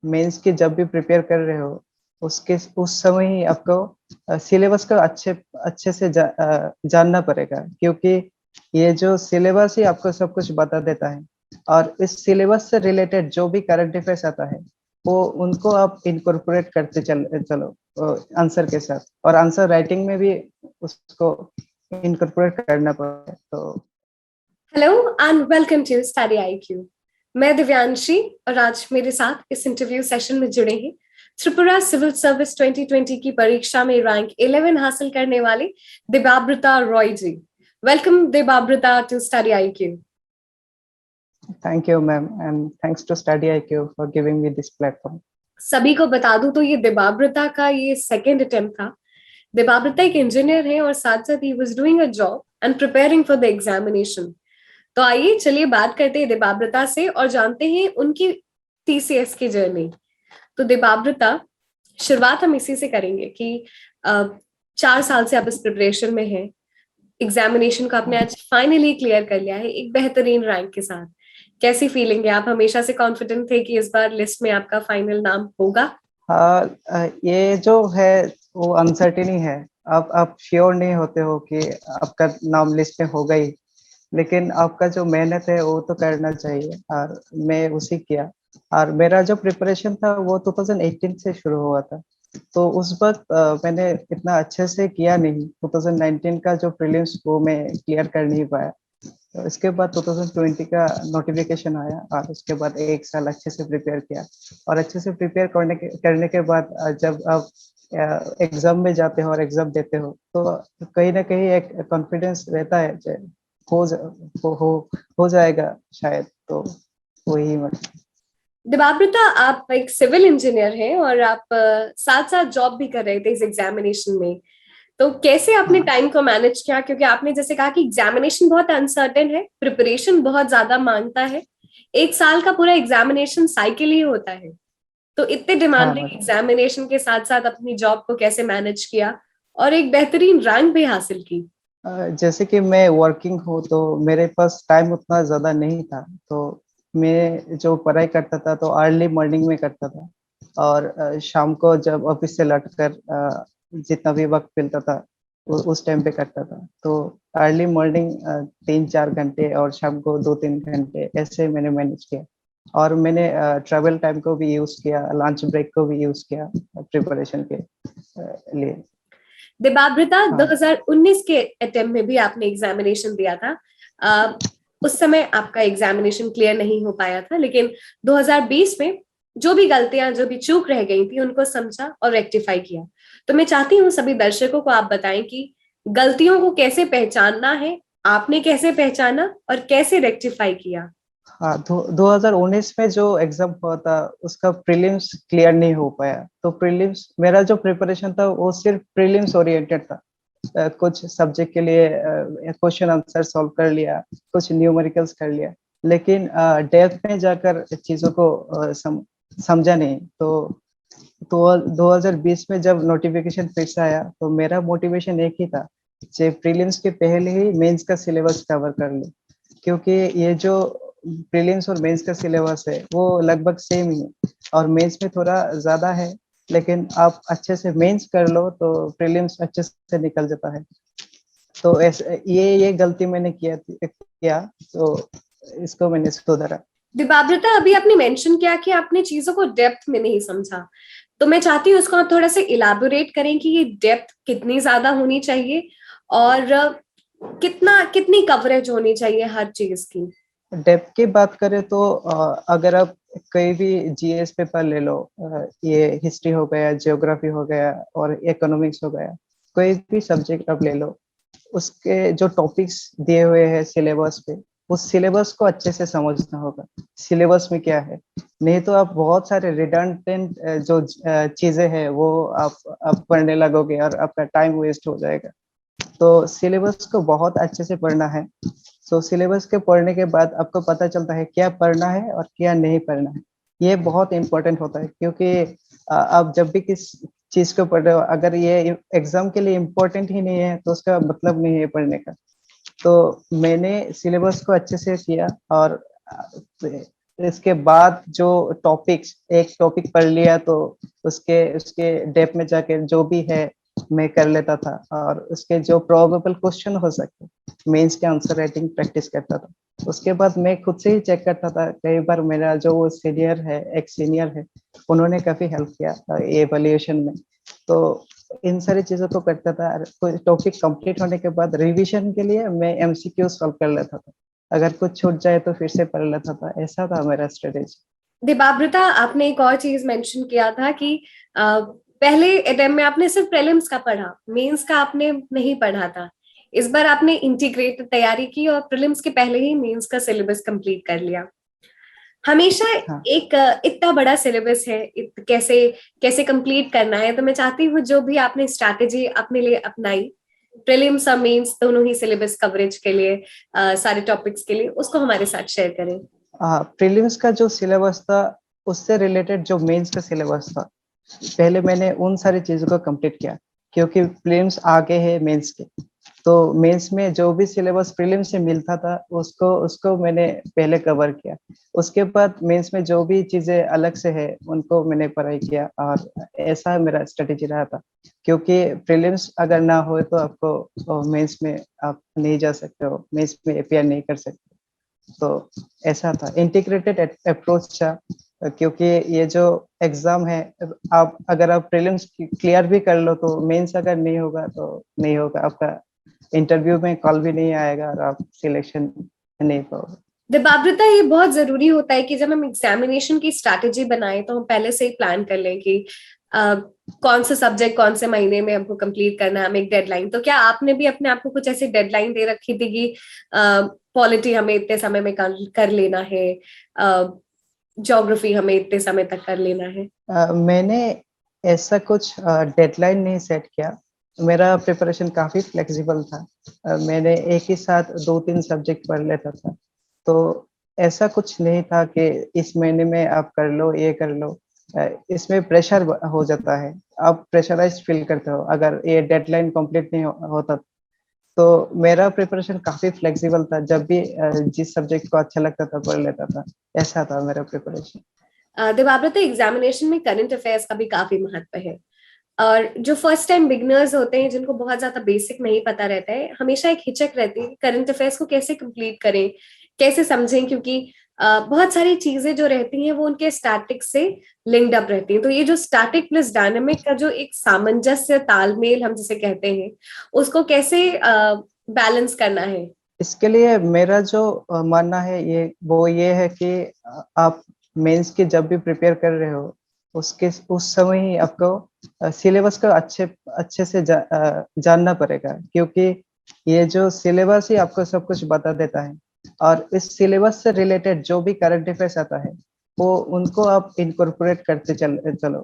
Mains की जब भी प्रिपेयर कर रहे हो उसके उस समय ही आपको सिलेबस को अच्छे अच्छे से जानना पड़ेगा, क्योंकि ये जो सिलेबस ही आपको सब कुछ बता देता है। और इस सिलेबस से रिलेटेड जो भी करंट अफेयर्स आता है वो उनको आप इनकॉर्पोरेट करते चलो आंसर के साथ, और आंसर राइटिंग में भी उसको इनकॉर्पोरेट करना पड़ता है। तो hello and welcome to study IQ। मैं दिव्यांशी और आज मेरे साथ इस इंटरव्यू सेशन में जुड़े हैं त्रिपुरा सिविल सर्विस 2020 की परीक्षा में रैंक 11 हासिल करने वाले Dibabrata Roy ji. Welcome Dibabrata to study IQ। Thank you ma'am, and thanks to study IQ for giving me this platform. सभी को बता दूं तो ये दिबाब्रता का ये सेकेंड अटेम्प्ट था। दिबाब्रता एक इंजीनियर है और साथ साथ he was doing a job and preparing for the examination. तो आइए चलिए बात करते हैं दिबाब्रता से और जानते हैं उनकी TCS की जर्नी। तो दिबाब्रता, शुरुआत हम इसी से करेंगे कि 4 साल से आप इस प्रिपरेशन में हैं, एग्जामिनेशन को आपने आज फाइनली क्लियर कर लिया है एक बेहतरीन रैंक के साथ। कैसी फीलिंग है? आप हमेशा से कॉन्फिडेंट थे कि इस बार लिस्ट में आपका फाइनल नाम होगा? हाँ, ये जो है वो अनसर्टेनिटी है। आप श्योर नहीं होते हो कि आपका नाम लिस्ट में होगा ही, लेकिन आपका जो मेहनत है वो तो करना चाहिए, और मैं उसी किया। और मेरा जो प्रिपरेशन था वो 2018 से शुरू हुआ था। तो उस वक्त मैंने इतना अच्छे से किया नहीं। 2019 का जो प्रीलिम्स वो मैं क्लियर कर नहीं पाया। तो इसके बाद 2020 का नोटिफिकेशन आया, और उसके बाद एक साल अच्छे से प्रिपेयर किया। और अच्छे से प्रिपेयर करने के बाद जब आप एग्जाम में जाते हो और एग्जाम देते हो तो कहीं ना कहीं एक कॉन्फिडेंस रहता है जो हो जा- हो जाएगा शायद। तो वही मतलब। दिबाब्रता, आप एक सिविल इंजीनियर हैं और आप साथ साथ जॉब भी कर रहे थे इस एग्जामिनेशन में। तो कैसे आपने हाँ, टाइम को मैनेज किया? क्योंकि आपने जैसे कहा कि एग्जामिनेशन बहुत अनसर्टेन है, प्रिपरेशन बहुत ज्यादा मांगता है, 1 साल का पूरा एग्जामिनेशन साइकिल ही होता है। तो इतने हाँ डिमांडिंग मैडम। एग्जामिनेशन के साथ साथ अपनी जॉब को कैसे मैनेज किया और एक बेहतरीन रैंक भी हासिल की? जैसे कि मैं वर्किंग हूँ तो मेरे पास टाइम उतना ज़्यादा नहीं था। तो मैं जो पढ़ाई करता था तो अर्ली मॉर्निंग में करता था, और शाम को जब ऑफिस से लौट कर जितना भी वक्त मिलता था उस टाइम पे करता था। तो अर्ली मॉर्निंग 3-4 घंटे और शाम को 2-3 घंटे ऐसे मैंने मैनेज किया। और मैंने ट्रैवल टाइम को भी यूज़ किया, लंच ब्रेक को भी यूज़ किया प्रिपरेशन के लिए। दिबाब्रता, हाँ, 2019 के अटेम्प्ट में भी आपने एग्जामिनेशन दिया था। उस समय आपका एग्जामिनेशन क्लियर नहीं हो पाया था, लेकिन 2020 में जो भी गलतियां, जो भी चूक रह गई थी, उनको समझा और रेक्टिफाई किया। तो मैं चाहती हूँ सभी दर्शकों को आप बताएं कि गलतियों को कैसे पहचानना है, आपने कैसे पहचाना और कैसे रेक्टिफाई किया? हाँ, 2019 में जो एग्जाम हुआ था उसका प्रीलिम्स क्लियर नहीं हो पाया। तो प्रीलिम्स मेरा जो प्रिपरेशन था वो सिर्फ प्रीलिम्स ओरिएंटेड था। कुछ सब्जेक्ट के लिए क्वेश्चन आंसर सॉल्व कर लिया, कुछ न्यूमेरिकल्स कर लिया, लेकिन डेप्थ में जाकर चीजों को समझा नहीं। तो 2020 में जब नोटिफिकेशन फिर से आया तो मेरा मोटिवेशन एक ही था कि प्रीलिम्स के पहले ही मेंस का सिलेबस कवर कर ले, क्योंकि ये जो प्रीलिम्स और मेंस का सिलेबस है वो लगभग सेम ही है। और मेंस में थोड़ा ज्यादा है, लेकिन आप अच्छे से मेंस कर लो तो प्रीलिम्स अच्छे से निकल जाता है। तो ऐसे ये गलती मैंने किया, तो इसको मैंने सुधारा। दिबाब्रता, अभी आपने मेंशन किया कि आपने चीजों को डेप्थ में नहीं समझा। तो मैं चाहती हूँ उसको आप थोड़ा सा इलाबोरेट करें कि ये डेप्थ कितनी ज्यादा होनी चाहिए और कितनी कवरेज होनी चाहिए हर चीज की? डेप्थ की बात करें तो अगर आप कोई भी जीएस पेपर ले लो, ये हिस्ट्री हो गया, ज्योग्राफी हो गया और इकोनॉमिक्स हो गया, कोई भी सब्जेक्ट आप ले लो, उसके जो टॉपिक्स दिए हुए हैं सिलेबस पे, उस सिलेबस को अच्छे से समझना होगा। सिलेबस में क्या है, नहीं तो आप बहुत सारे रिडंडेंट जो चीजें हैं वो आप पढ़ने लगोगे और आपका टाइम वेस्ट हो जाएगा। तो सिलेबस को बहुत अच्छे से पढ़ना है। सो सिलेबस के पढ़ने के बाद आपको पता चलता है क्या पढ़ना है और क्या नहीं पढ़ना है। ये बहुत इंपॉर्टेंट होता है, क्योंकि आप जब भी किस चीज को पढ़ रहे हो, अगर ये एग्जाम के लिए इम्पोर्टेंट ही नहीं है तो उसका मतलब नहीं है पढ़ने का। तो मैंने सिलेबस को अच्छे से किया, और इसके बाद जो टॉपिक्स, एक टॉपिक पढ़ लिया तो उसके उसके डेप्थ में जाके जो भी है मैं कर लेता था, और उसके जो प्रोबेबल क्वेश्चन हो सकते मेंस के आंसर राइटिंग प्रैक्टिस करता था। उसके बाद मैं खुद से ही चेक करता था। कई बार मेरा जो वो सीनियर है, एक सीनियर है, उन्होंने काफी हेल्प किया एवल्यूएशन में। तो इन सारी चीजों को करता था। कोई टॉपिक कंप्लीट होने के बाद रिवीजन के लिए मैं एमसीक्यू सॉल्व कर लेता था। अगर कुछ छूट जाए तो फिर से पढ़ लेता था। ऐसा था मेरा स्ट्रेटेजी। दिबाब्रता, आपने एक और चीज मेंशन किया था कि पहले अटेम्प्ट में आपने सिर्फ प्रीलिम्स का पढ़ा, मेंस का आपने नहीं पढ़ा था। इस बार आपने इंटीग्रेटेड तैयारी की और प्रीलिम्स के पहले ही मेंस का सिलेबस कंप्लीट कर लिया। हमेशा हाँ एक इतना बड़ा सिलेबस है, कैसे कैसे कंप्लीट करना है। तो मैं चाहती हूँ जो भी आपने स्ट्रैटेजी अपने लिए अपनाई प्रीलिम्स और मेंस दोनों ही सिलेबस कवरेज के लिए, सारे टॉपिक्स के लिए, उसको हमारे साथ शेयर करें। प्रीलिम्स का जो सिलेबस था उससे रिलेटेड जो मेंस का सिलेबस था, पहले मैंने उन सारी चीजों को कंप्लीट किया, क्योंकि प्रीलिम्स आगे है मेंस के। तो मेंस में जो भी सिलेबस प्रीलिम्स से मिलता था उसको उसको मैंने पहले कवर किया। उसके बाद मेंस में जो भी चीजें अलग से है उनको मैंने पढ़ाई किया, और ऐसा मेरा स्ट्रेटेजी रहा था। क्योंकि प्रीलिम्स अगर ना हो तो आपको मेंस में आप नहीं जा सकते हो, मेंस में अपियर नहीं कर सकते। तो ऐसा था, इंटीग्रेटेड अप्रोच था। क्योंकि ये जो एग्जाम है, आप अगर आप प्रीलिम्स क्लियर भी कर लो तो मेंस अगर नहीं होगा तो नहीं होगा, आपका इंटरव्यू में कॉल भी नहीं आएगा और आप सिलेक्शन नहीं पाओगे। दिबाब्रता, ये बहुत जरूरी होता है कि जब हम एग्जामिनेशन की स्ट्रैटेजी बनाएं तो हम पहले से ही प्लान कर लें कि कौन सा सब्जेक्ट कौन से महीने में हमको कंप्लीट करना है, हमें एक डेडलाइन। तो क्या आपने भी अपने आप को कुछ ऐसी डेडलाइन दे रखी थी कि पॉलिटी हमें इतने समय में कर लेना है, ज्योग्राफी हमें इतने समय तक कर लेना है? मैंने ऐसा कुछ डेडलाइन नहीं सेट किया। मेरा प्रिपरेशन काफी फ्लेक्सिबल था। मैंने एक ही साथ 2-3 सब्जेक्ट पढ़ लेता था। तो ऐसा कुछ नहीं था कि इस महीने में आप कर लो, ये कर लो। इसमें प्रेशर हो जाता है, आप प्रेशराइज फील करते हो अगर ये डेडलाइन कंप्लीट नहीं होता। तो मेरा प्रिपरेशन काफी फ्लेक्सिबल था, जब भी जिस सब्जेक्ट को अच्छा लगता था पढ़ लेता था। ऐसा था मेरा प्रिपरेशन। दिबाब्रता, एग्जामिनेशन में करंट अफेयर्स का भी काफी महत्व है। और जो फर्स्ट टाइम बिगनर्स होते हैं, जिनको बहुत ज्यादा बेसिक नहीं पता रहता है, हमेशा एक हिचक रहती है करंट अफेयर्स को कैसे कंप्लीट करें, कैसे समझें, क्योंकि बहुत सारी चीजें जो रहती हैं वो उनके स्टैटिक से लिंक्ड अप रहती हैं। तो ये जो स्टैटिक प्लस डायनेमिक का जो एक सामंजस्य, तालमेल हम जिसे कहते हैं, उसको कैसे बैलेंस करना है? इसके लिए मेरा जो मानना है ये है कि आप मेंस के जब भी प्रिपेयर कर रहे हो उसके उस समय ही आपको सिलेबस को अच्छे अच्छे से जानना पड़ेगा। क्योंकि ये जो सिलेबस ही आपको सब कुछ बता देता है, और इस सिलेबस से रिलेटेड जो भी करंट अफेयर्स आता है वो उनको आप इनकॉर्पोरेट करते चलो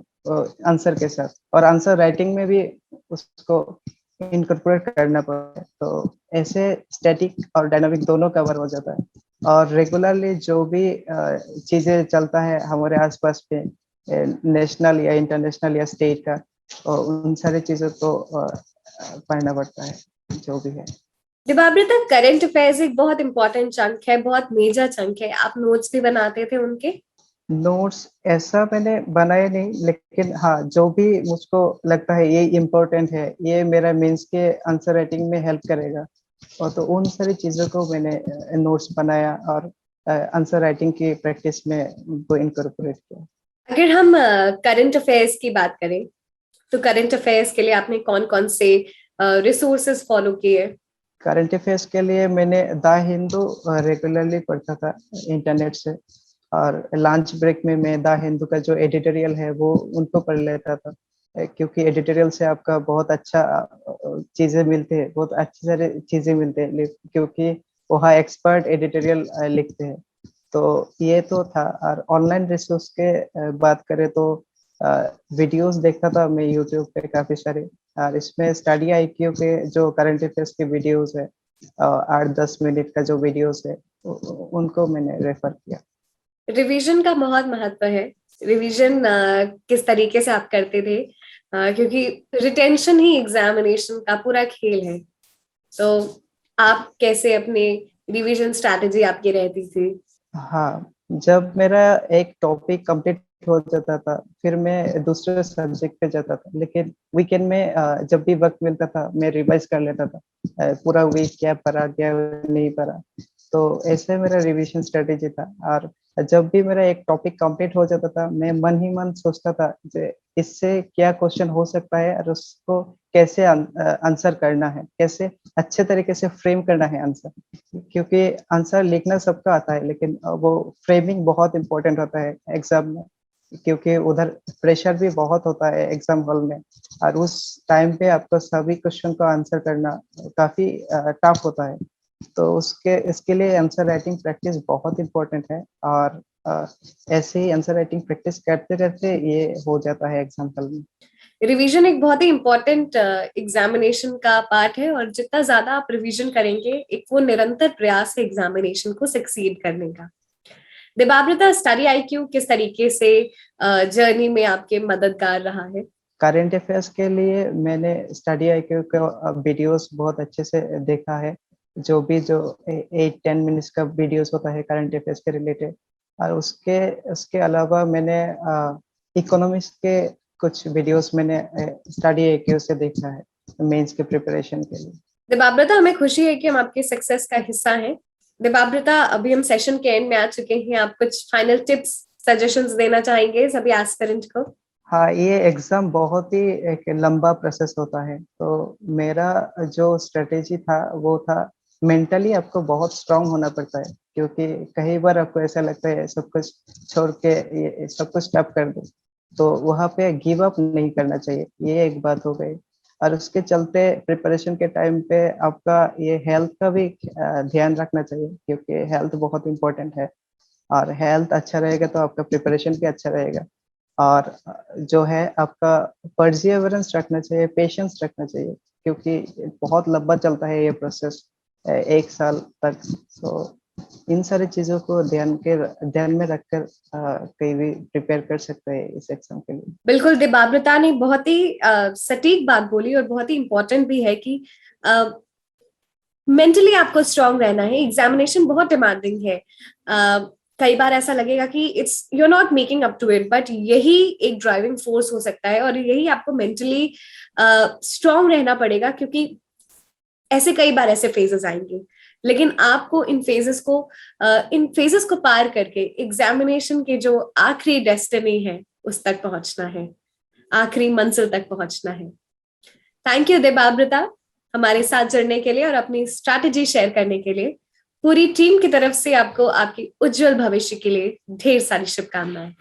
आंसर के साथ, और आंसर राइटिंग में भी उसको इनकॉर्पोरेट करना पड़ता है। तो ऐसे स्टैटिक और डायनामिक दोनों कवर हो जाता है। और रेगुलरली जो भी चीजें चलता है हमारे आसपास पे, नेशनल या इंटरनेशनल या स्टेट का, और उन सारी चीजों को पढ़ना पड़ता है जो भी है। दिबाब्रता, करंट अफेयर्स एक बहुत इंपॉर्टेंट चंक है, बहुत मेजर चंक है। आप नोट्स भी बनाते थे उनके? नोट्स ऐसा मैंने बनाए नहीं, लेकिन हाँ जो भी मुझको लगता है ये इम्पोर्टेंट है, ये मेरा मेंस के आंसर राइटिंग में हेल्प करेगा, और तो उन सारी चीजों को मैंने नोट्स बनाया और आंसर राइटिंग की प्रैक्टिस में वो इनकॉर्पोरेट किया। अगर हम करंट अफेयर्स की बात करें तो करंट अफेयर्स के लिए आपने कौन कौन से रिसोर्सेज फॉलो किए? करंट अफेयर्स के लिए मैंने द हिंदू रेगुलरली पढ़ता था इंटरनेट से, और लंच ब्रेक में मैं द हिंदू का जो एडिटोरियल है वो उनको पढ़ लेता था। क्योंकि एडिटोरियल से आपका बहुत अच्छा चीजें मिलती है, बहुत अच्छी सारी चीजें मिलते हैं, क्योंकि वहाँ एक्सपर्ट एडिटोरियल लिखते हैं। तो ये तो था। और ऑनलाइन रिसोर्स के बात करें तो वीडियोस देखता था मैं यूट्यूब पे काफी सारे, और इसमें स्टडी आईक्यू के जो करंट अफेयर्स के वीडियोस है, 8-10 मिनट का जो वीडियोस है उनको मैंने रेफर किया। रिवीजन का बहुत महत्व है। रिवीजन किस तरीके से आप करते थे? क्योंकि रिटेंशन ही एग्जामिनेशन का पूरा खेल है। तो आप कैसे अपने रिवीजन स्ट्रैटेजी आपकी रहती थी? हाँ, जब मेरा एक टॉपिक कंप्लीट हो जाता था, फिर मैं दूसरे सब्जेक्ट पे जाता था, लेकिन वीकेंड में जब भी वक्त मिलता था मैं रिवाइज कर लेता था। पूरा वीक क्या पढ़ा क्या नहीं पढ़ा, तो ऐसे मेरा रिवीजन स्ट्रेटेजी था। और जब भी मेरा एक टॉपिक कंप्लीट हो जाता था, मैं मन ही मन सोचता था कि इससे क्या क्वेश्चन हो सकता है और उसको कैसे आंसर करना है, कैसे अच्छे तरीके से फ्रेम करना है आंसर। क्योंकि आंसर लिखना सबका आता है, लेकिन वो फ्रेमिंग बहुत इंपॉर्टेंट होता है एग्जाम में, क्योंकि उधर प्रेशर भी बहुत होता है एग्जाम हॉल में। और उस टाइम पे आपको सभी क्वेश्चन का आंसर करना काफी टफ होता है। तो उसके इसके लिए आंसर राइटिंग प्रैक्टिस बहुत इंपॉर्टेंट है। और ऐसे ही आंसर राइटिंग प्रैक्टिस करते करते ये हो जाता है एग्जाम हॉल में। रिवीजन एक बहुत ही इम्पोर्टेंट एग्जामिनेशन का पार्ट है, और जितना ज्यादा आप रिवीजन करेंगे, एक वो निरंतर प्रयास है एग्जामिनेशन को सक्सीड करने का। देबाब्रता, स्टडी आईक्यू किस तरीके से जर्नी में आपके मददगार रहा है? करंट अफेयर्स के लिए मैंने स्टडी आईक्यू का वीडियोस बहुत अच्छे से देखा है। जो 8-10 मिनट्स का वीडियोस होता है करंट अफेयर्स के रिलेटेड। और उसके उसके अलावा मैंने इकोनॉमिक्स के कुछ वीडियोस मैंने स्टडी आईक्यू से देखा है मेंस के प्रिपरेशन के लिए। देबाब्रता, हमें खुशी है कि हम आपकी सक्सेस का हिस्सा हैं। देबाब्रता, अभी हम सेशन के एंड में आ चुके हैं। आप कुछ फाइनल टिप्स, सजेशंस देना चाहेंगे सभी एस्पिरेंट को? हाँ, ये एग्जाम बहुत ही एक लंबा प्रोसेस होता है। तो मेरा जो स्ट्रेटेजी था वो था, मेंटली आपको बहुत स्ट्रांग होना पड़ता है, क्योंकि कई बार आपको ऐसा लगता है सब कुछ छोड़ के ये सब कुछ स्टॉप कर दो। तो वहाँ पे गिव अप नहीं करना चाहिए, ये एक बात हो गई। और उसके चलते प्रिपरेशन के टाइम पे आपका ये हेल्थ का भी ध्यान रखना चाहिए, क्योंकि हेल्थ बहुत इंपॉर्टेंट है। और हेल्थ अच्छा रहेगा तो आपका प्रिपरेशन भी अच्छा रहेगा। और जो है आपका परसिवरेंस रखना चाहिए, पेशेंस रखना चाहिए, क्योंकि बहुत लंबा चलता है ये प्रोसेस, 1 साल तक। तो इन सारी चीजों को ध्यान में रखकर कहीं भी प्रिपेयर कर सकते हैं इस एग्जाम के लिए। बिल्कुल, देबाब्रता ने बहुत ही सटीक बात बोली, और बहुत ही इंपॉर्टेंट भी है कि मेंटली आपको स्ट्रांग रहना है। एग्जामिनेशन बहुत डिमांडिंग है। कई बार ऐसा लगेगा कि it's you are not making up to it, but यही एक ड्राइविंग फोर्स हो सकता है, और यही आपको मेंटली स्ट्रांग रहना पड़ेगा, क्योंकि ऐसे कई बार ऐसे फेजेस आएंगे। लेकिन आपको इन फेजेस को पार करके एग्जामिनेशन के जो आखिरी डेस्टिनी है उस तक पहुंचना है, आखिरी मंजिल तक पहुंचना है। थैंक यू देबाब्रता, हमारे साथ जुड़ने के लिए और अपनी स्ट्रैटेजी शेयर करने के लिए। पूरी टीम की तरफ से आपको आपकी उज्जवल भविष्य के लिए ढेर सारी शुभकामनाएं।